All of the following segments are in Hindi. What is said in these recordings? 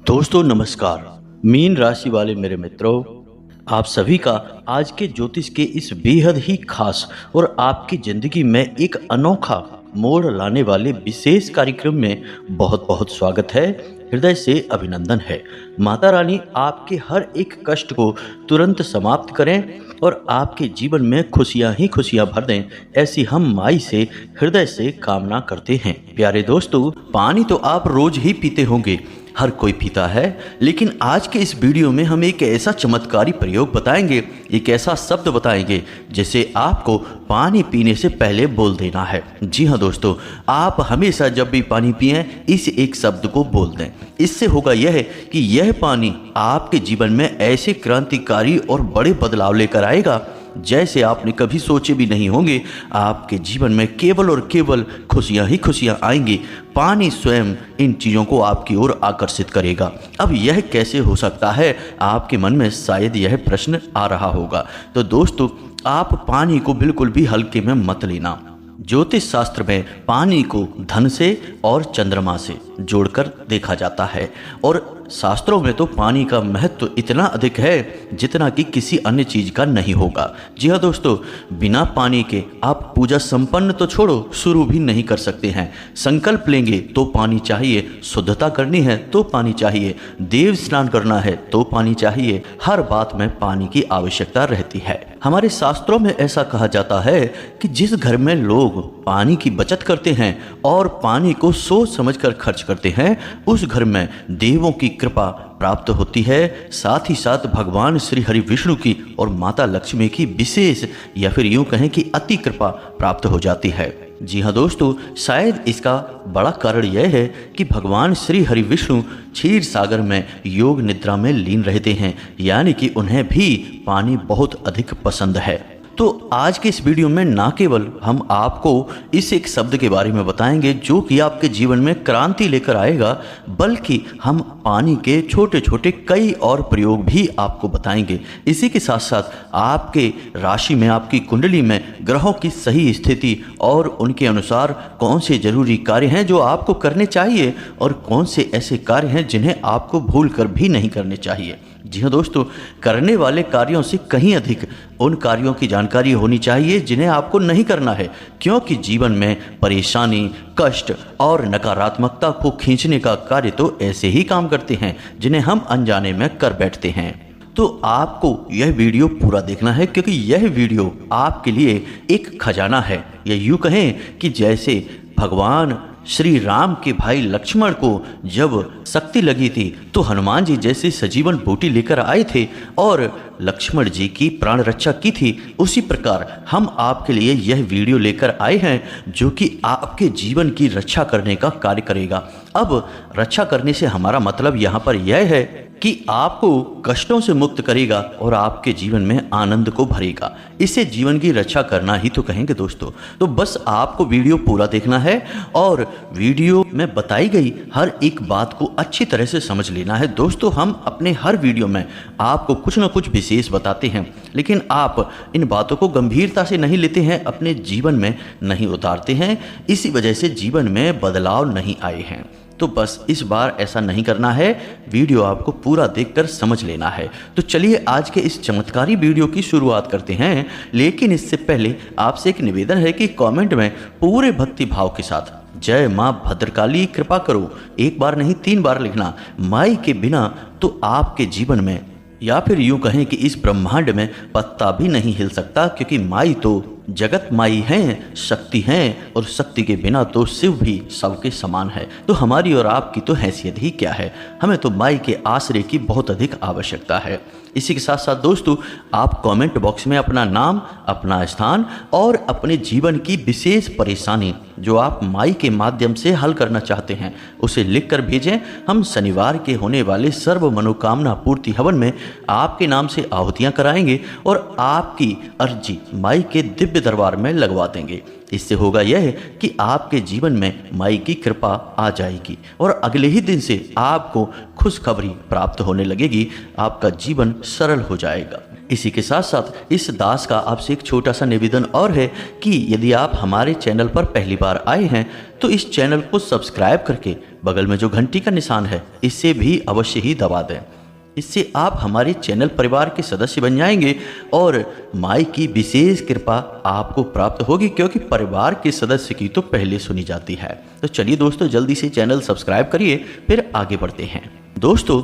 दोस्तों नमस्कार। मीन राशि वाले मेरे मित्रों, आप सभी का आज के ज्योतिष के इस बेहद ही खास और आपकी जिंदगी में एक अनोखा मोड़ लाने वाले विशेष कार्यक्रम में बहुत बहुत स्वागत है। हृदय से अभिनंदन है। माता रानी आपके हर एक कष्ट को तुरंत समाप्त करें और आपके जीवन में खुशियां ही खुशियां भर दें, ऐसी हम माई से हृदय से कामना करते हैं। प्यारे दोस्तों, पानी तो आप रोज ही पीते होंगे, हर कोई पीता है, लेकिन आज के इस वीडियो में हम एक ऐसा चमत्कारी प्रयोग बताएंगे, एक ऐसा शब्द बताएंगे जिसे आपको पानी पीने से पहले बोल देना है। जी हाँ दोस्तों, आप हमेशा जब भी पानी पिएं इस एक शब्द को बोल दें। इससे होगा यह कि यह पानी आपके जीवन में ऐसे क्रांतिकारी और बड़े बदलाव लेकर आएगा जैसे आपने कभी सोचे भी नहीं होंगे। आपके जीवन में केवल और केवल खुशियां ही खुशियां आएंगी। पानी स्वयं इन चीज़ों को आपकी ओर आकर्षित करेगा। अब यह कैसे हो सकता है, आपके मन में शायद यह प्रश्न आ रहा होगा। तो दोस्तों, आप पानी को बिल्कुल भी हल्के में मत लेना। ज्योतिष शास्त्र में पानी को धन से और चंद्रमा से जोड़कर देखा जाता है और शास्त्रों में तो पानी का महत्व इतना अधिक है जितना कि किसी अन्य चीज का नहीं होगा। जी हाँ दोस्तों, बिना पानी के आप पूजा संपन्न तो छोड़ो, शुरू भी नहीं कर सकते हैं। संकल्प लेंगे तो पानी चाहिए, शुद्धता करनी है तो पानी चाहिए, देव स्नान करना है तो पानी चाहिए। हर बात में पानी की आवश्यकता रहती है। हमारे शास्त्रों में ऐसा कहा जाता है कि जिस घर में लोग पानी की बचत करते हैं और पानी को सोच समझकर खर्च करते हैं, उस घर में देवों की कृपा प्राप्त होती है। साथ ही साथ भगवान श्री हरि विष्णु की और माता लक्ष्मी की विशेष या फिर यूं कहें कि अति कृपा प्राप्त हो जाती है। जी हाँ दोस्तों, शायद इसका बड़ा कारण यह है कि भगवान श्री हरि विष्णु क्षीर सागर में योग निद्रा में लीन रहते हैं, यानी कि उन्हें भी पानी बहुत अधिक पसंद है। तो आज के इस वीडियो में ना केवल हम आपको इस एक शब्द के बारे में बताएंगे जो कि आपके जीवन में क्रांति लेकर आएगा, बल्कि हम पानी के छोटे छोटे कई और प्रयोग भी आपको बताएंगे। इसी के साथ साथ आपके राशि में, आपकी कुंडली में ग्रहों की सही स्थिति और उनके अनुसार कौन से जरूरी कार्य हैं जो आपको करने चाहिए और कौन से ऐसे कार्य हैं जिन्हें आपको भूल कर भी नहीं करने चाहिए। जी हाँ दोस्तों, करने वाले कार्यों से कहीं अधिक उन कार्यों की जानकारी होनी चाहिए जिन्हें आपको नहीं करना है, क्योंकि जीवन में परेशानी, कष्ट और नकारात्मकता को खींचने का कार्य तो ऐसे ही काम करते हैं जिन्हें हम अनजाने में कर बैठते हैं। तो आपको यह वीडियो पूरा देखना है, क्योंकि यह वीडियो आपके लिए एक खजाना है। या यूँ कहें कि जैसे भगवान श्री राम के भाई लक्ष्मण को जब शक्ति लगी थी तो हनुमान जी जैसे सजीवन बूटी लेकर आए थे और लक्ष्मण जी की प्राण रक्षा की थी, उसी प्रकार हम आपके लिए यह वीडियो लेकर आए हैं जो कि आपके जीवन की रक्षा करने का कार्य करेगा। अब रक्षा करने से हमारा मतलब यहाँ पर यह है कि आपको कष्टों से मुक्त करेगा और आपके जीवन में आनंद को भरेगा। इसे जीवन की रक्षा करना ही तो कहेंगे दोस्तों। तो बस आपको वीडियो पूरा देखना है और वीडियो में बताई गई हर एक बात को अच्छी तरह से समझ लेना है। दोस्तों, हम अपने हर वीडियो में आपको कुछ न कुछ विशेष बताते हैं, लेकिन आप इन बातों को गंभीरता से नहीं लेते हैं, अपने जीवन में नहीं उतारते हैं। इसी वजह से जीवन में बदलाव नहीं आए हैं। तो बस इस बार ऐसा नहीं करना है, वीडियो आपको पूरा देखकर समझ लेना है। तो चलिए आज के इस चमत्कारी वीडियो की शुरुआत करते हैं, लेकिन इससे पहले आपसे एक निवेदन है कि कमेंट में पूरे भक्ति भाव के साथ जय माँ भद्रकाली कृपा करो एक बार नहीं 3 बार लिखना। माई के बिना तो आपके जीवन में या फिर यूं कहें कि इस ब्रह्मांड में पत्ता भी नहीं हिल सकता, क्योंकि माई तो जगत माई हैं, शक्ति हैं, और शक्ति के बिना तो शिव भी सबके समान है। तो हमारी और आपकी तो हैसियत ही क्या है, हमें तो माई के आश्रय की बहुत अधिक आवश्यकता है। इसी के साथ साथ दोस्तों, आप कमेंट बॉक्स में अपना नाम, अपना स्थान और अपने जीवन की विशेष परेशानी जो आप माई के माध्यम से हल करना चाहते हैं उसे लिख कर भेजें। हम शनिवार के होने वाले सर्व मनोकामना पूर्ति हवन में आपके नाम से आहुतियाँ कराएंगे और आपकी अर्जी माई के दिव्य दरबार में लगवा देंगे। इससे होगा यह कि आपके जीवन में माई की कृपा आ जाएगी और अगले ही दिन से आपको खुशखबरी प्राप्त होने लगेगी, आपका जीवन सरल हो जाएगा। इसी के साथ साथ इस दास का आपसे एक छोटा सा निवेदन और है कि यदि आप हमारे चैनल पर पहली बार आए हैं तो इस चैनल को सब्सक्राइब करके बगल में जो घंटी का निशान है इसे भी अवश्य ही दबा दें। इससे आप हमारे चैनल परिवार के सदस्य बन जाएंगे और माई की विशेष कृपा आपको प्राप्त होगी, क्योंकि परिवार के सदस्य की तो पहले सुनी जाती है। तो चलिए दोस्तों, जल्दी से चैनल सब्सक्राइब करिए, फिर आगे बढ़ते हैं। दोस्तों,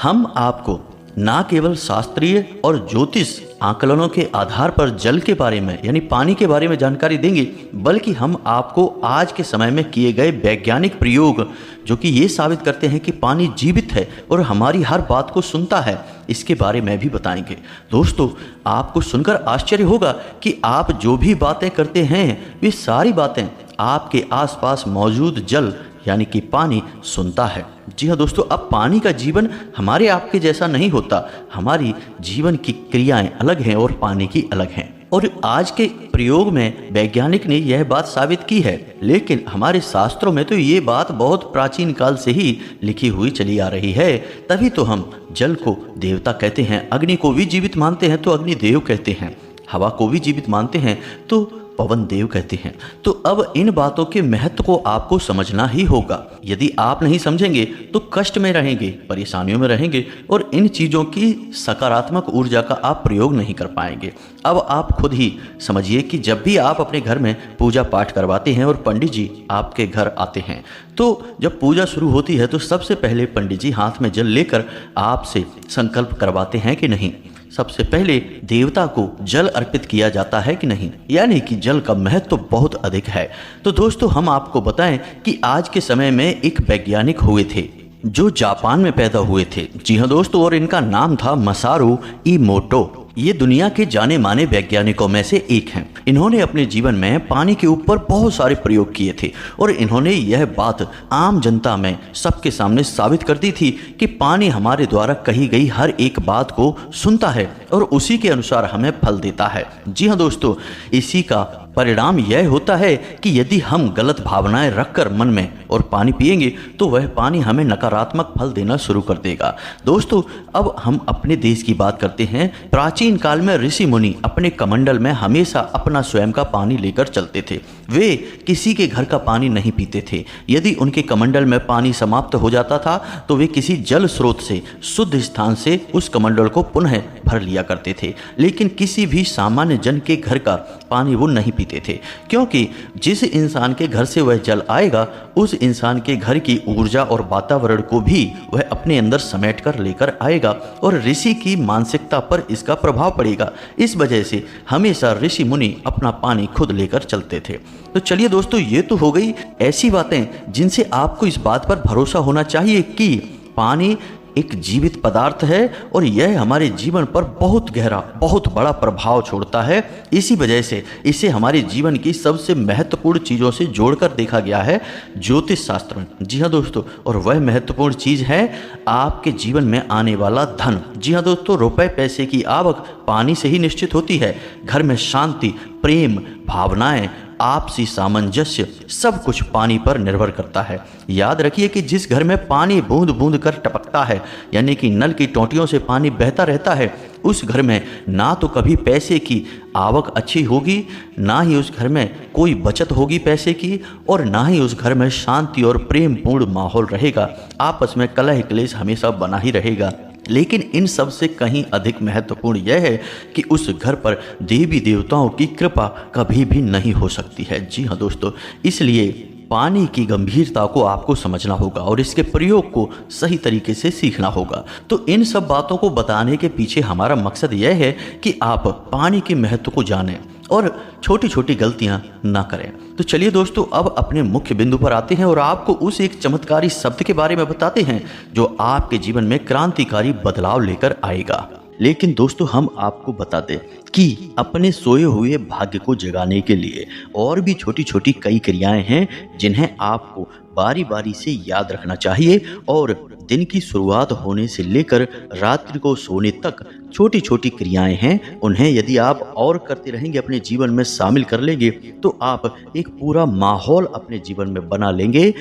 हम आपको ना केवल शास्त्रीय और ज्योतिष आकलनों के आधार पर जल के बारे में यानी पानी के बारे में जानकारी देंगे, बल्कि हम आपको आज के समय में किए गए वैज्ञानिक प्रयोग जो कि ये साबित करते हैं कि पानी जीवित है और हमारी हर बात को सुनता है, इसके बारे में भी बताएंगे। दोस्तों, आपको सुनकर आश्चर्य होगा कि आप जो भी बातें करते हैं वे सारी बातें आपके आसपास मौजूद जल यानी कि पानी सुनता है। जी हाँ दोस्तों, अब पानी का जीवन हमारे आपके जैसा नहीं होता। हमारी जीवन की क्रियाएं अलग हैं और पानी की अलग हैं। और आज के प्रयोग में वैज्ञानिक ने यह बात साबित की है, लेकिन हमारे शास्त्रों में तो ये बात बहुत प्राचीन काल से ही लिखी हुई चली आ रही है। तभी तो हम जल को देवता कहते हैं, अग्नि को भी जीवित मानते हैं तो अग्निदेव कहते हैं, हवा को भी जीवित मानते हैं तो पवन देव कहते हैं। तो अब इन बातों के महत्व को आपको समझना ही होगा। यदि आप नहीं समझेंगे तो कष्ट में रहेंगे, परेशानियों में रहेंगे और इन चीज़ों की सकारात्मक ऊर्जा का आप प्रयोग नहीं कर पाएंगे। अब आप खुद ही समझिए कि जब भी आप अपने घर में पूजा पाठ करवाते हैं और पंडित जी आपके घर आते हैं, तो जब पूजा शुरू होती है तो सबसे पहले पंडित जी हाथ में जल लेकर आपसे संकल्प करवाते हैं कि नहीं। सबसे पहले देवता को जल अर्पित किया जाता है कि नहीं, यानी कि जल का महत्व तो बहुत अधिक है। तो दोस्तों, हम आपको बताएं कि आज के समय में एक वैज्ञानिक हुए थे जो जापान में पैदा हुए थे। जी हाँ दोस्तों, और इनका नाम था मसारू इमोटो। ये दुनिया के जाने माने वैज्ञानिकों में से एक हैं। इन्होंने अपने जीवन में पानी के ऊपर बहुत सारे प्रयोग किए थे और इन्होंने यह बात आम जनता में सबके सामने साबित कर दी थी कि पानी हमारे द्वारा कही गई हर एक बात को सुनता है और उसी के अनुसार हमें फल देता है। जी हाँ दोस्तों, इसी का परिणाम यह होता है कि यदि हम गलत भावनाएं रखकर मन में और पानी पिएंगे तो वह पानी हमें नकारात्मक फल देना शुरू कर देगा। दोस्तों, अब हम अपने देश की बात करते हैं। प्राचीन काल में ऋषि मुनि अपने कमंडल में हमेशा अपना स्वयं का पानी लेकर चलते थे। वे किसी के घर का पानी नहीं पीते थे। यदि उनके कमंडल में पानी समाप्त हो जाता था तो वे किसी जल स्रोत से शुद्ध स्थान से उस कमंडल को पुनः भर लिया करते थे। लेकिन किसी भी सामान्य जन के घर का पानी वो नहीं पीते थे, क्योंकि जिस इंसान के घर से वह जल आएगा उस इंसान के घर की ऊर्जा और वातावरण को भी वह अपने अंदर समेट कर लेकर आएगा और ऋषि की मानसिकता पर इसका प्रभाव पड़ेगा। इस वजह से हमेशा ऋषि मुनि अपना पानी खुद लेकर चलते थे। तो चलिए दोस्तों, ये तो हो गई ऐसी बातें जिनसे आपको इस बात पर भरोसा होना चाहिए कि पानी एक जीवित पदार्थ है और यह हमारे जीवन पर बहुत गहरा, बहुत बड़ा प्रभाव छोड़ता है। इसी वजह से इसे हमारे जीवन की सबसे महत्वपूर्ण चीज़ों से जोड़कर देखा गया है ज्योतिष शास्त्र में। जी हाँ दोस्तों, और वह महत्वपूर्ण चीज़ है आपके जीवन में आने वाला धन। जी हाँ दोस्तों, रुपए पैसे की आवक पानी से ही निश्चित होती है। घर में शांति, प्रेम, भावनाएं, आपसी सामंजस्य सब कुछ पानी पर निर्भर करता है। याद रखिए कि जिस घर में पानी बूंद बूंद कर टपकता है, यानी कि नल की टोंटियों से पानी बहता रहता है, उस घर में ना तो कभी पैसे की आवक अच्छी होगी, ना ही उस घर में कोई बचत होगी पैसे की, और ना ही उस घर में शांति और प्रेमपूर्ण माहौल रहेगा। आपस में कलह क्लेश हमेशा बना ही रहेगा। लेकिन इन सब से कहीं अधिक महत्वपूर्ण यह है कि उस घर पर देवी देवताओं की कृपा कभी भी नहीं हो सकती है। जी हाँ दोस्तों, इसलिए पानी की गंभीरता को आपको समझना होगा और इसके प्रयोग को सही तरीके से सीखना होगा। तो इन सब बातों को बताने के पीछे हमारा मकसद यह है कि आप पानी के महत्व को जानें और छोटी छोटी गलतियां ना करें। तो चलिए दोस्तों, अब अपने मुख्य बिंदु पर आते हैं और आपको उस एक चमत्कारी शब्द के बारे में बताते हैं जो आपके जीवन में क्रांतिकारी बदलाव लेकर आएगा। लेकिन दोस्तों, हम आपको बता दें कि अपने सोए हुए भाग्य को जगाने के लिए और भी छोटी छोटी कई क्रियाएं हैं जिन्हें आपको बारी बारी से याद रखना चाहिए और दिन की शुरुआत होने से लेकर रात्रि को सोने तक छोटी छोटी क्रियाएं हैं। उन्हें यदि आप और करते रहेंगे, अपने जीवन में शामिल कर लेंगे, तो आप एक पूरा माहौल अपने जीवन में बना लेंगे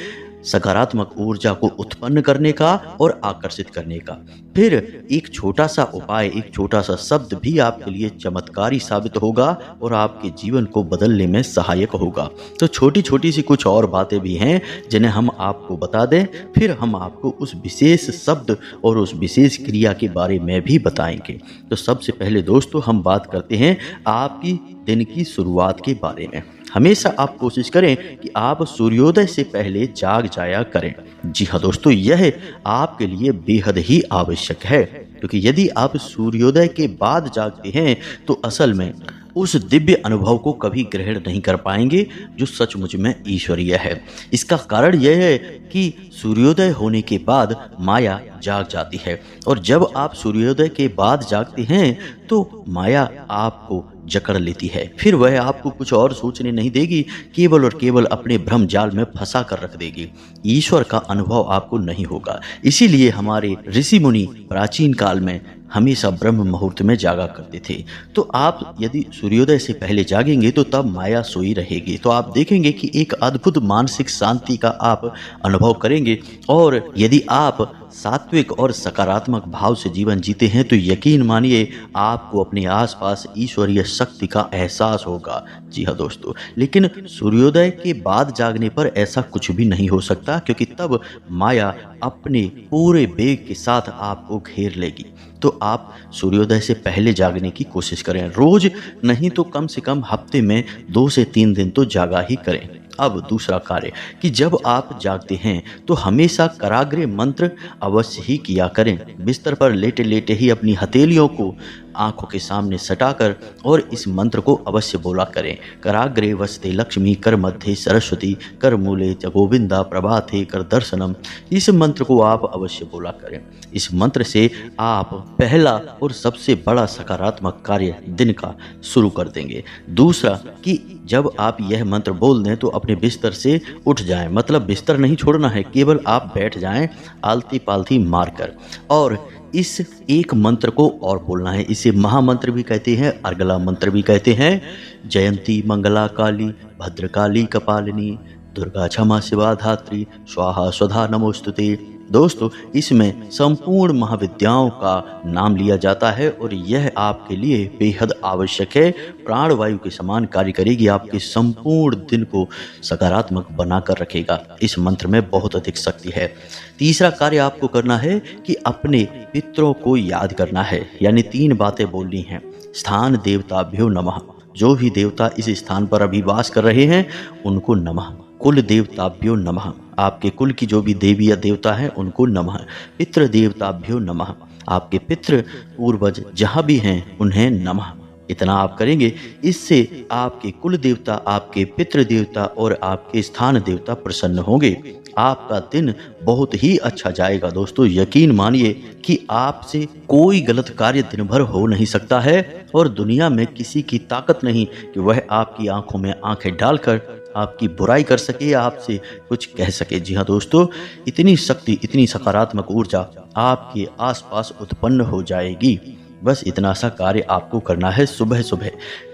सकारात्मक ऊर्जा को उत्पन्न करने का और आकर्षित करने का। फिर एक छोटा सा उपाय, एक छोटा सा शब्द भी आपके लिए चमत्कारी साबित होगा और आपके जीवन को बदलने में सहायक होगा। तो छोटी छोटी सी कुछ और बातें भी हैं जिन्हें हम आपको बता दें, फिर हम आपको उस विशेष शब्द और उस विशेष क्रिया के बारे में भी बताएंगे। तो सबसे पहले दोस्तों हम बात करते हैं आपकी दिन की शुरुआत के बारे में। हमेशा आप कोशिश करें कि आप सूर्योदय से पहले जाग जाया करें। जी हाँ दोस्तों, यह आपके लिए बेहद ही आवश्यक है, क्योंकि यदि आप सूर्योदय के बाद जागते हैं तो असल में उस दिव्य अनुभव को कभी ग्रहण नहीं कर पाएंगे जो सचमुच में ईश्वरीय है। इसका कारण यह है कि सूर्योदय होने के बाद माया जाग जाती है, और जब आप सूर्योदय के बाद जागते हैं तो माया आपको जकड़ लेती है। फिर वह आपको कुछ और सोचने नहीं देगी, केवल और केवल अपने भ्रम जाल में फंसा कर रख देगी। ईश्वर का अनुभव आपको नहीं होगा। इसीलिए हमारे ऋषि मुनि प्राचीन काल में हमेशा ब्रह्म मुहूर्त में जागा करते थे। तो आप यदि सूर्योदय से पहले जागेंगे तो तब माया सोई रहेगी। तो आप देखेंगे कि एक अद्भुत मानसिक शांति का आप अनुभव करेंगे, और यदि आप सात्विक और सकारात्मक भाव से जीवन जीते हैं तो यकीन मानिए आपको अपने आसपास ईश्वरीय शक्ति का एहसास होगा। जी हाँ दोस्तों, लेकिन सूर्योदय के बाद जागने पर ऐसा कुछ भी नहीं हो सकता, क्योंकि तब माया अपने पूरे वेग के साथ आपको घेर लेगी। तो आप सूर्योदय से पहले जागने की कोशिश करें, रोज नहीं तो कम से कम हफ्ते में 2 से 3 दिन तो जागा ही करें। अब दूसरा कार्य कि जब आप जागते हैं तो हमेशा कराग्रे मंत्र अवश्य ही किया करें। बिस्तर पर लेटे लेटे ही अपनी हथेलियों को आंखों के सामने सटाकर और इस मंत्र को अवश्य बोला करें। कराग्रे वसते लक्ष्मी, कर मध्य सरस्वती, कर मूले च गोविंदा, प्रभाते कर दर्शनम। इस मंत्र को आप अवश्य बोला करें। इस मंत्र से आप पहला और सबसे बड़ा सकारात्मक कार्य दिन का शुरू कर देंगे। दूसरा कि जब आप यह मंत्र बोल दें तो अपने बिस्तर से उठ जाएं, मतलब बिस्तर नहीं छोड़ना है, केवल आप बैठ जाएं आलती पालती मारकर, और इस एक मंत्र को और बोलना है। इसे महामंत्र भी कहते हैं, अर्गला मंत्र भी कहते हैं। जयंती मंगला काली भद्रकाली कपालिनी, दुर्गा क्षमा शिवा धात्री, स्वाहा स्वधा नमोस्तुते। दोस्तों, इसमें संपूर्ण महाविद्याओं का नाम लिया जाता है और यह आपके लिए बेहद आवश्यक है। प्राणवायु के समान कार्य करेगी, आपके संपूर्ण दिन को सकारात्मक बनाकर रखेगा। इस मंत्र में बहुत अधिक शक्ति है। तीसरा कार्य आपको करना है कि अपने पितरों को याद करना है, यानी 3 बातें बोलनी हैं। स्थान देवताभ्यो नमः, जो भी देवता इस स्थान पर अभी वास कर रहे हैं उनको नमः। कुल देवताभ्यो नमः, आपके कुल की जो भी देवी या देवता है उनको नमः। पितृ देवताभ्यो नमः, आपके पितृ पूर्वज जहाँ भी हैं उन्हें नमः। इतना आप करेंगे, इससे आपके कुल देवता, आपके पितृ देवता और आपके स्थान देवता प्रसन्न होंगे। आपका दिन बहुत ही अच्छा जाएगा दोस्तों। यकीन मानिए कि आपसे कोई गलत कार्य दिन भर हो नहीं सकता है, और दुनिया में किसी की ताकत नहीं कि वह आपकी आंखों में आंखें डालकर आपकी बुराई कर सके या आपसे कुछ कह सके। जी हाँ दोस्तों, इतनी शक्ति, इतनी सकारात्मक ऊर्जा आपके आसपास उत्पन्न हो जाएगी। बस इतना सा कार्य आपको करना है सुबह सुबह।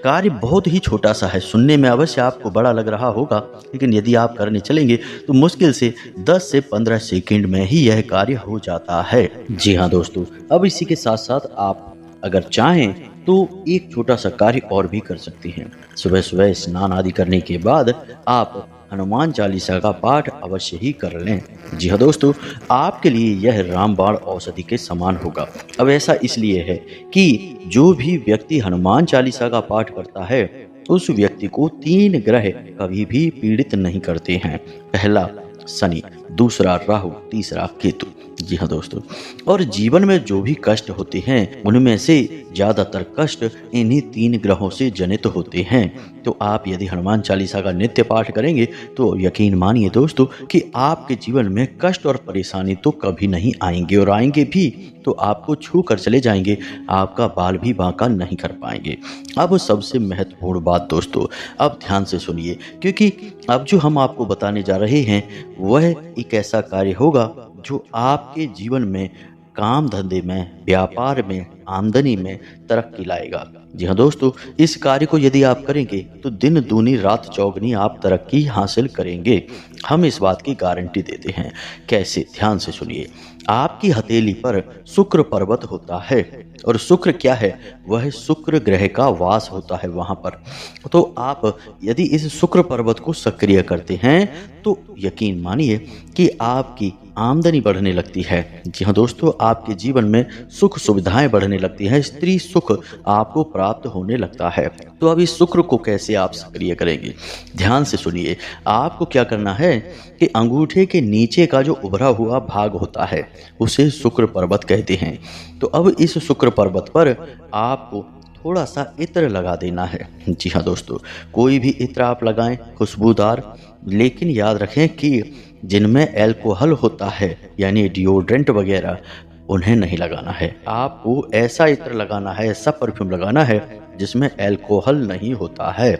कार्य बहुत ही छोटा सा है, सुनने में अवश्य आपको बड़ा लग रहा होगा, लेकिन यदि आप करने चलेंगे तो मुश्किल से 10 से 15 सेकंड में ही यह कार्य हो जाता है। जी हाँ दोस्तों, अब इसी के साथ साथ आप अगर चाहें तो एक छोटा सा कार्य और भी कर सकते हैं। सुबह सुबह स्नान आदि करने के बाद आप हनुमान चालीसा का पाठ अवश्य ही कर लें। जी हाँ दोस्तों, आपके लिए यह रामबाण औषधि के समान होगा। अब ऐसा इसलिए है कि जो भी व्यक्ति हनुमान चालीसा का पाठ करता है उस व्यक्ति को 3 ग्रह कभी भी पीड़ित नहीं करते हैं। पहला शनि, दूसरा राहु, तीसरा केतु। जी हाँ दोस्तों, और जीवन में जो भी कष्ट होते हैं उनमें से ज़्यादातर कष्ट इन्हीं 3 ग्रहों से जनित होते हैं। तो आप यदि हनुमान चालीसा का नित्य पाठ करेंगे तो यकीन मानिए दोस्तों कि आपके जीवन में कष्ट और परेशानी तो कभी नहीं आएंगे, और आएंगे भी तो आपको छू कर चले जाएंगे, आपका बाल भी बांका नहीं कर पाएंगे। अब सबसे महत्वपूर्ण बात दोस्तों, अब ध्यान से सुनिए, क्योंकि अब जो हम आपको बताने जा रहे हैं वह एक ऐसा कार्य होगा जो आपके जीवन में काम धंधे में, व्यापार में, आमदनी में तरक्की लाएगा। जी हाँ दोस्तों, इस कार्य को यदि आप करेंगे तो दिन दूनी रात चौगनी आप तरक्की हासिल करेंगे। हम इस बात की गारंटी देते हैं। कैसे? ध्यान से सुनिए। आपकी हथेली पर शुक्र पर्वत होता है, और शुक्र क्या है? वह शुक्र ग्रह का वास होता है वहाँ पर। तो आप यदि इस शुक्र पर्वत को सक्रिय करते हैं तो यकीन मानिए कि आपकी आमदनी बढ़ने लगती है। जी हाँ दोस्तों, आपके जीवन में सुख सुविधाएं बढ़ने लगती हैं, स्त्री सुख आपको प्राप्त होने लगता है। तो अब इस शुक्र को कैसे आप सक्रिय करेंगे? ध्यान से सुनिए। आपको क्या करना है कि अंगूठे के नीचे का जो उभरा हुआ भाग होता है उसे शुक्र पर्वत कहते हैं। तो अब इस शुक्र पर्वत पर आपको थोड़ा सा इत्र लगा देना है। जी हाँ दोस्तों, कोई भी इत्र आप लगाएं खुशबूदार, लेकिन याद रखें कि जिनमें अल्कोहल होता है यानी डिओड्रेंट वगैरह, उन्हें नहीं लगाना है। आपको ऐसा इत्र लगाना है, ऐसा परफ्यूम लगाना है जिसमें अल्कोहल नहीं होता है,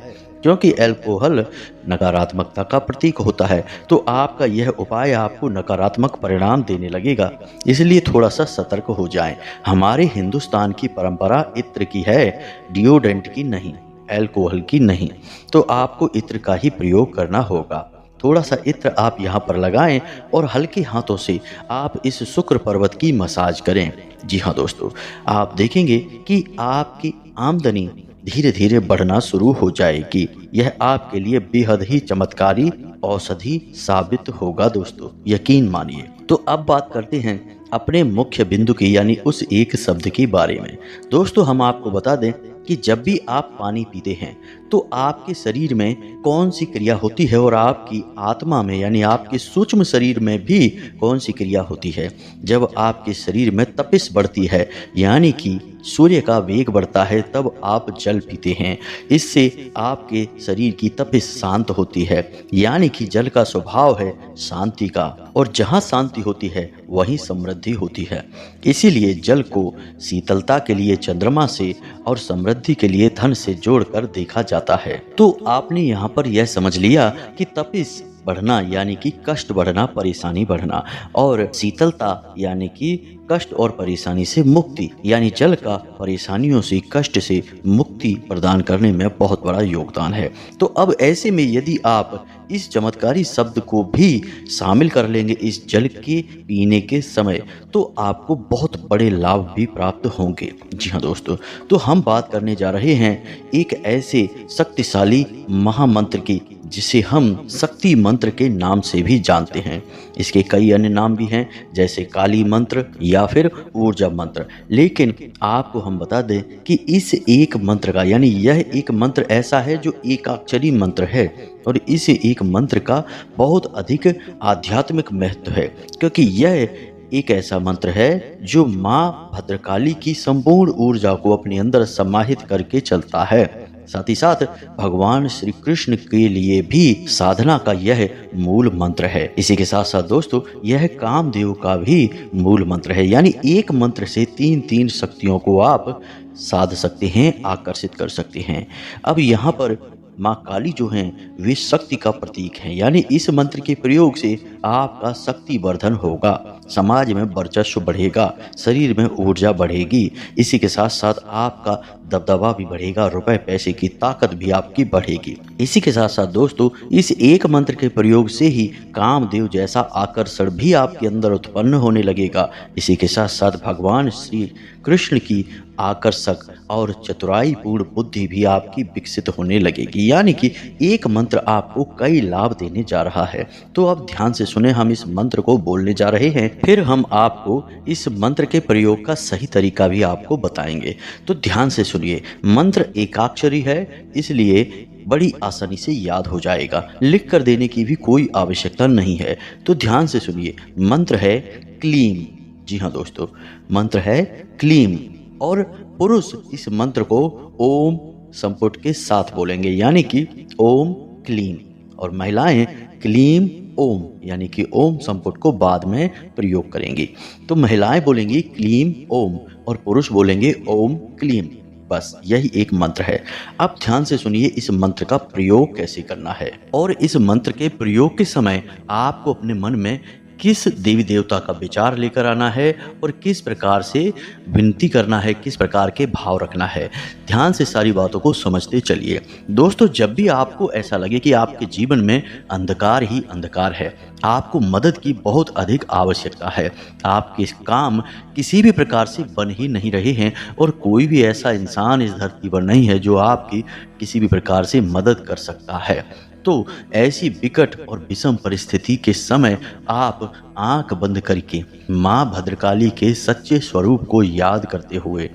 क्योंकि अल्कोहल नकारात्मकता का प्रतीक होता है। तो आपका यह उपाय आपको नकारात्मक परिणाम देने लगेगा, इसलिए थोड़ा सा सतर्क हो जाएं। हमारे हिंदुस्तान की परंपरा इत्र की है, डिओडेंट की नहीं, अल्कोहल की नहीं। तो आपको इत्र का ही प्रयोग करना होगा। थोड़ा सा इत्र आप यहाँ पर लगाएं और हल्के हाथों से आप इस शुक्र पर्वत की मसाज करें। जी हाँ दोस्तों, आप देखेंगे कि आपकी आमदनी धीरे धीरे बढ़ना शुरू हो जाएगी। यह आपके लिए बेहद ही चमत्कारी औषधि साबित होगा दोस्तों, यकीन मानिए। तो अब बात करते हैं अपने मुख्य बिंदु की, यानी उस एक शब्द के बारे में। दोस्तों, हम आपको बता दें कि जब भी आप पानी पीते हैं तो आपके शरीर में कौन सी क्रिया होती है, और आपकी आत्मा में यानी आपके सूक्ष्म शरीर में भी कौन सी क्रिया होती है। जब आपके शरीर में तपिश बढ़ती है यानी कि सूर्य का वेग बढ़ता है, तब आप जल पीते हैं। इससे आपके शरीर की तपिश शांत होती है, यानी कि जल का स्वभाव है शांति का, और जहाँ शांति होती है वहीं समृद्धि होती है। इसीलिए जल को शीतलता के लिए चंद्रमा से और समृद्धि के लिए धन से जोड़कर देखा जाता है। तो आपने यहाँ पर यह समझ लिया कि तपिश बढ़ना यानी कि कष्ट बढ़ना, परेशानी बढ़ना, और शीतलता यानी कि कष्ट और परेशानी से मुक्ति, यानी जल का परेशानियों से, कष्ट से मुक्ति प्रदान करने में बहुत बड़ा योगदान है। तो अब ऐसे में यदि आप इस चमत्कारी शब्द को भी शामिल कर लेंगे इस जल के पीने के समय, तो आपको बहुत बड़े लाभ भी प्राप्त होंगे। जी हाँ दोस्तों, तो हम बात करने जा रहे हैं एक ऐसे शक्तिशाली महामंत्र की जिसे हम शक्ति मंत्र के नाम से भी जानते हैं। इसके कई अन्य नाम भी हैं, जैसे काली मंत्र या फिर ऊर्जा मंत्र। लेकिन आपको हम बता दें कि इस एक मंत्र का, यानी यह एक मंत्र ऐसा है जो एकाक्षरी मंत्र है, और इस एक मंत्र का बहुत अधिक आध्यात्मिक महत्व है, क्योंकि यह एक ऐसा मंत्र है जो माँ भद्रकाली की संपूर्ण ऊर्जा को अपने अंदर समाहित करके चलता है। साथ ही साथ भगवान श्री कृष्ण के लिए भी साधना का यह मूल मंत्र है। इसी के साथ साथ दोस्तों, यह कामदेव का भी मूल मंत्र है, यानी एक मंत्र से तीन तीन शक्तियों को आप साध सकते हैं, आकर्षित कर सकते हैं। अब यहाँ पर माँ काली जो हैं वे शक्ति का प्रतीक हैं, यानी इस मंत्र के प्रयोग से आपका शक्ति वर्धन होगा, समाज में वर्चस्व बढ़ेगा, शरीर में ऊर्जा बढ़ेगी। इसी के साथ साथ आपका दबदबा भी बढ़ेगा, रुपए पैसे की ताकत भी आपकी बढ़ेगी। इसी के साथ साथ दोस्तों, इस एक मंत्र के प्रयोग से ही कामदेव जैसा आकर्षण भी आपके अंदर उत्पन्न होने लगेगा। इसी के साथ साथ भगवान श्री कृष्ण की आकर्षक और चतुराई पूर्ण बुद्धि भी आपकी विकसित होने लगेगी, यानी कि एक मंत्र आपको कई लाभ देने जा रहा है। तो अब ध्यान से सुने, हम इस मंत्र को बोलने जा रहे हैं, फिर हम आपको इस मंत्र के प्रयोग का सही तरीका भी आपको बताएंगे। तो ध्यान से सुनिए। मंत्र एकाक्षरी है, इसलिए बड़ी आसानी से याद हो जाएगा, लिख कर देने की भी कोई आवश्यकता नहीं है। तो ध्यान से सुनिए। मंत्र है क्लीम। जी हाँ दोस्तों, मंत्र है क्लीम, और पुरुष इस मंत्र को ओम संपुट के साथ बोलेंगे, यानी कि ओम क्लीम, और महिलाएं क्लीम ओम यानी कि ओम संपुट को बाद में प्रयोग करेंगी। तो महिलाएं बोलेंगी क्लीम ओम और पुरुष बोलेंगे ओम क्लीम। बस यही एक मंत्र है। अब ध्यान से सुनिए इस मंत्र का प्रयोग कैसे करना है। और इस मंत्र के प्रयोग के समय आपको अपने मन में किस देवी देवता का विचार लेकर आना है और किस प्रकार से विनती करना है, किस प्रकार के भाव रखना है। ध्यान से सारी बातों को समझते चलिए। दोस्तों, जब भी आपको ऐसा लगे कि आपके जीवन में अंधकार ही अंधकार है, आपको मदद की बहुत अधिक आवश्यकता है, आपके काम किसी भी प्रकार से बन ही नहीं रहे हैं और कोई भी ऐसा इंसान इस धरती पर नहीं है जो आपकी किसी भी प्रकार से मदद कर सकता है, तो ऐसी विकट और विषम परिस्थिति के समय आप आंख बंद करके माँ भद्रकाली के सच्चे स्वरूप को याद करते हुए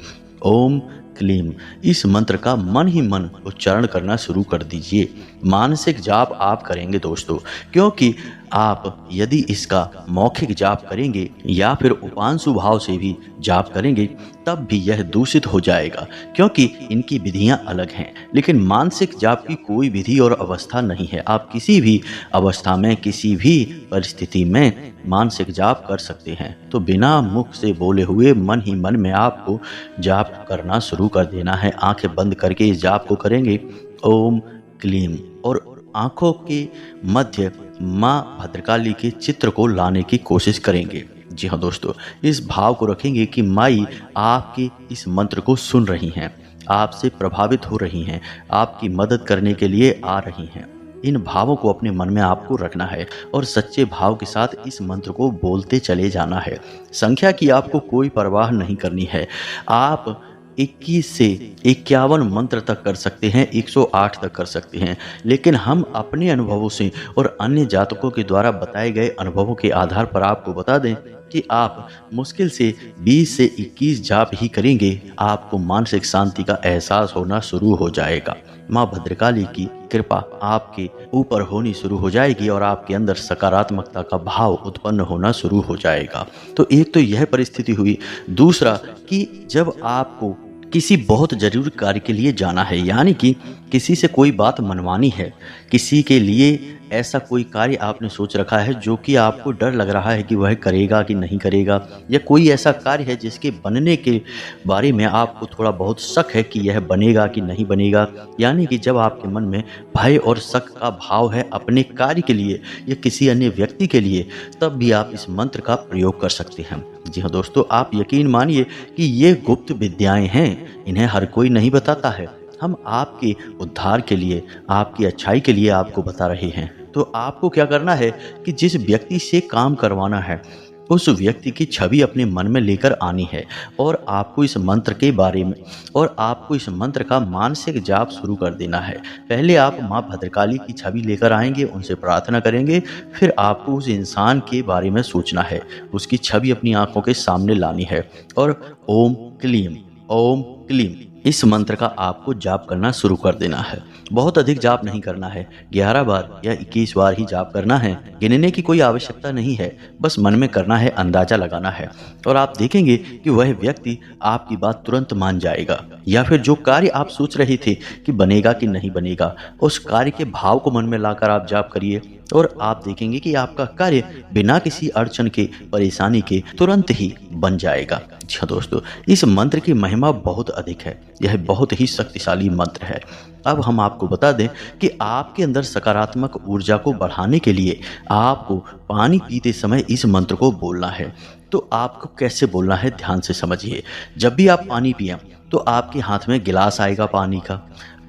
ओम क्लीम इस मंत्र का मन ही मन उच्चारण करना शुरू कर दीजिए। मानसिक जाप आप करेंगे दोस्तों, क्योंकि आप यदि इसका मौखिक जाप करेंगे या फिर उपांशु भाव से भी जाप करेंगे तब भी यह दूषित हो जाएगा, क्योंकि इनकी विधियां अलग हैं। लेकिन मानसिक जाप की कोई विधि और अवस्था नहीं है। आप किसी भी अवस्था में, किसी भी परिस्थिति में मानसिक जाप कर सकते हैं। तो बिना मुख से बोले हुए मन ही मन में आपको जाप करना शुरू कर देना है। आंखें बंद करके इस जाप को करेंगे ओम क्लीम और आंखों के मध्य माँ भद्रकाली के चित्र को लाने की कोशिश करेंगे। जी हाँ दोस्तों, इस भाव को रखेंगे कि माई आपके इस मंत्र को सुन रही हैं, आपसे प्रभावित हो रही हैं, आपकी मदद करने के लिए आ रही हैं। इन भावों को अपने मन में आपको रखना है और सच्चे भाव के साथ इस मंत्र को बोलते चले जाना है। संख्या की आपको कोई परवाह नहीं करनी है। आप 21 से 51 मंत्र तक कर सकते हैं, 108 तक कर सकते हैं, लेकिन हम अपने अनुभवों से और अन्य जातकों के द्वारा बताए गए अनुभवों के आधार पर आपको बता दें कि आप मुश्किल से 20 से 21 जाप ही करेंगे, आपको मानसिक शांति का एहसास होना शुरू हो जाएगा। माँ भद्रकाली की कृपा आपके ऊपर होनी शुरू हो जाएगी और आपके अंदर सकारात्मकता का भाव उत्पन्न होना शुरू हो जाएगा। तो एक तो यह परिस्थिति हुई। दूसरा कि जब आपको किसी बहुत जरूरी कार्य के लिए जाना है, यानी कि किसी से कोई बात मनवानी है, किसी के लिए ऐसा कोई कार्य आपने सोच रखा है जो कि आपको डर लग रहा है कि वह करेगा कि नहीं करेगा, या कोई ऐसा कार्य है जिसके बनने के बारे में आपको थोड़ा बहुत शक है कि यह बनेगा कि नहीं बनेगा, यानी कि जब आपके मन में भय और शक का भाव है अपने कार्य के लिए या किसी अन्य व्यक्ति के लिए, तब भी आप इस मंत्र का प्रयोग कर सकते हैं। जी हाँ दोस्तों, आप यकीन मानिए कि ये गुप्त विद्याएं हैं, इन्हें हर कोई नहीं बताता है। हम आपके उद्धार के लिए, आपकी अच्छाई के लिए आपको बता रहे हैं। तो आपको क्या करना है कि जिस व्यक्ति से काम करवाना है उस व्यक्ति की छवि अपने मन में लेकर आनी है और आपको इस मंत्र के बारे में और आपको इस मंत्र का मानसिक जाप शुरू कर देना है। पहले आप माँ भद्रकाली की छवि लेकर आएंगे, उनसे प्रार्थना करेंगे, फिर आपको उस इंसान के बारे में सोचना है, उसकी छवि अपनी आंखों के सामने लानी है और ओम क्लीम इस मंत्र का आपको जाप करना शुरू कर देना है। बहुत अधिक जाप नहीं करना है, 11 बार या 21 बार ही जाप करना है। गिनने की कोई आवश्यकता नहीं है, बस मन में करना है, अंदाजा लगाना है और आप देखेंगे कि वह व्यक्ति आपकी बात तुरंत मान जाएगा। या फिर जो कार्य आप सोच रहे थे कि बनेगा कि नहीं बनेगा, उस कार्य के भाव को मन में लाकर आप जाप करिए और आप देखेंगे कि आपका कार्य बिना किसी अड़चन के, परेशानी के तुरंत ही बन जाएगा। जी हाँ दोस्तों, इस मंत्र की महिमा बहुत अधिक है, यह बहुत ही शक्तिशाली मंत्र है। अब हम आपको बता दें कि आपके अंदर सकारात्मक ऊर्जा को बढ़ाने के लिए आपको पानी पीते समय इस मंत्र को बोलना है। तो आपको कैसे बोलना है, ध्यान से समझिए। जब भी आप पानी पिएं तो आपके हाथ में गिलास आएगा पानी का,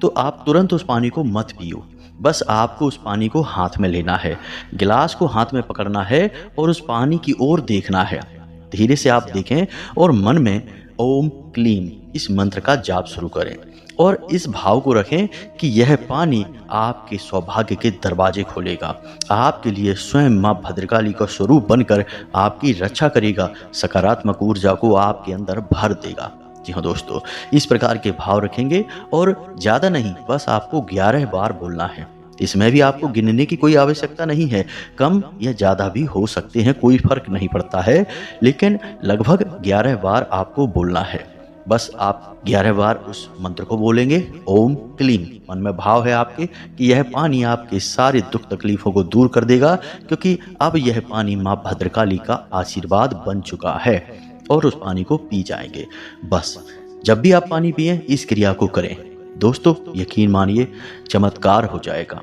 तो आप तुरंत उस पानी को मत पियो, बस आपको उस पानी को हाथ में लेना है, गिलास को हाथ में पकड़ना है और उस पानी की ओर देखना है। धीरे से आप देखें और मन में ओम क्लीम इस मंत्र का जाप शुरू करें और इस भाव को रखें कि यह पानी आपके सौभाग्य के दरवाजे खोलेगा, आपके लिए स्वयं माँ भद्रकाली का स्वरूप बनकर आपकी रक्षा करेगा, सकारात्मक ऊर्जा को आपके अंदर भर देगा। जी हाँ दोस्तों, इस प्रकार के भाव रखेंगे और ज़्यादा नहीं, बस आपको 11 बार बोलना है। इसमें भी आपको गिनने की कोई आवश्यकता नहीं है, कम या ज़्यादा भी हो सकते हैं, कोई फर्क नहीं पड़ता है, लेकिन लगभग 11 बार आपको बोलना है। बस आप 11 बार उस मंत्र को बोलेंगे ओम क्लीम। मन में भाव है आपके कि यह पानी आपके सारे दुख तकलीफों को दूर कर देगा, क्योंकि अब यह पानी माँ भद्रकाली का आशीर्वाद बन चुका है और उस पानी को पी जाएंगे। बस जब भी आप पानी पिएं इस क्रिया को करें दोस्तों, यकीन मानिए चमत्कार हो जाएगा।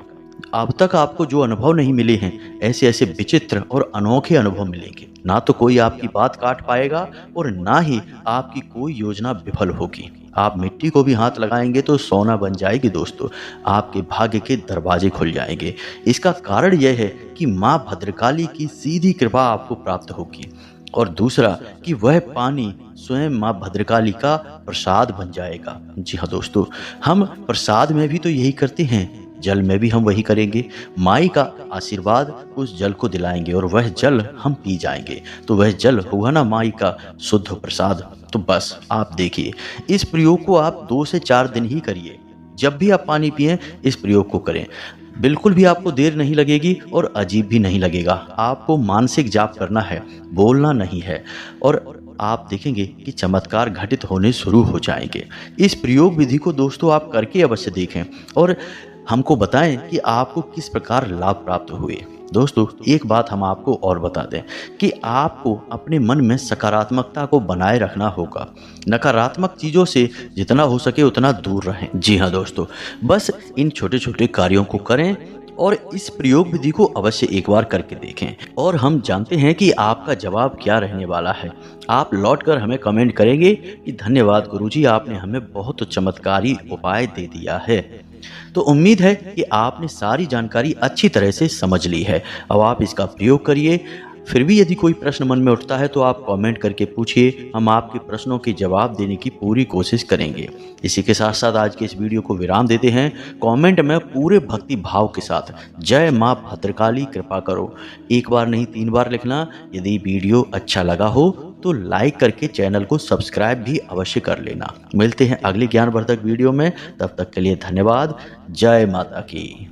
अब तक आपको जो अनुभव नहीं मिले हैं, ऐसे ऐसे विचित्र और अनोखे अनुभव मिलेंगे। ना तो कोई आपकी बात काट पाएगा और ना ही आपकी कोई योजना विफल होगी। आप मिट्टी को भी हाथ लगाएंगे तो सोना बन जाएगी दोस्तों। आपके भाग्य के दरवाजे खुल जाएंगे। इसका कारण यह है कि माँ भद्रकाली की सीधी कृपा आपको प्राप्त होगी, और दूसरा कि वह पानी स्वयं माँ भद्रकाली का प्रसाद बन जाएगा। जी हाँ दोस्तों, हम प्रसाद में भी तो यही करते हैं, जल में भी हम वही करेंगे। माई का आशीर्वाद उस जल को दिलाएंगे और वह जल हम पी जाएंगे, तो वह जल हुआ ना माई का शुद्ध प्रसाद। तो बस आप देखिए, इस प्रयोग को आप 2 से 4 दिन ही करिए। जब भी आप पानी पिएं, इस प्रयोग को करें। बिल्कुल भी आपको देर नहीं लगेगी और अजीब भी नहीं लगेगा। आपको मानसिक जाप करना है, बोलना नहीं है, और आप देखेंगे कि चमत्कार घटित होने शुरू हो जाएंगे। इस प्रयोग विधि को दोस्तों आप करके अवश्य देखें और हमको बताएं कि आपको किस प्रकार लाभ प्राप्त हुए। दोस्तों, एक बात हम आपको और बता दें कि आपको अपने मन में सकारात्मकता को बनाए रखना होगा। नकारात्मक चीज़ों से जितना हो सके उतना दूर रहें। जी हाँ दोस्तों, बस इन छोटे छोटे कार्यों को करें और इस प्रयोग विधि को अवश्य एक बार करके देखें, और हम जानते हैं कि आपका जवाब क्या रहने वाला है। आप लौटकर हमें कमेंट करेंगे कि धन्यवाद गुरुजी, आपने हमें बहुत चमत्कारी उपाय दे दिया है। तो उम्मीद है कि आपने सारी जानकारी अच्छी तरह से समझ ली है। अब आप इसका प्रयोग करिए। फिर भी यदि कोई प्रश्न मन में उठता है तो आप कमेंट करके पूछिए, हम आपके प्रश्नों के जवाब देने की पूरी कोशिश करेंगे। इसी के साथ साथ आज के इस वीडियो को विराम देते हैं। कमेंट में पूरे भक्ति भाव के साथ जय माँ भद्रकाली कृपा करो, एक बार नहीं 3 बार लिखना। यदि वीडियो अच्छा लगा हो तो लाइक करके चैनल को सब्सक्राइब भी अवश्य कर लेना। मिलते हैं अगले ज्ञानवर्धक वीडियो में, तब तक के लिए धन्यवाद। जय माता की।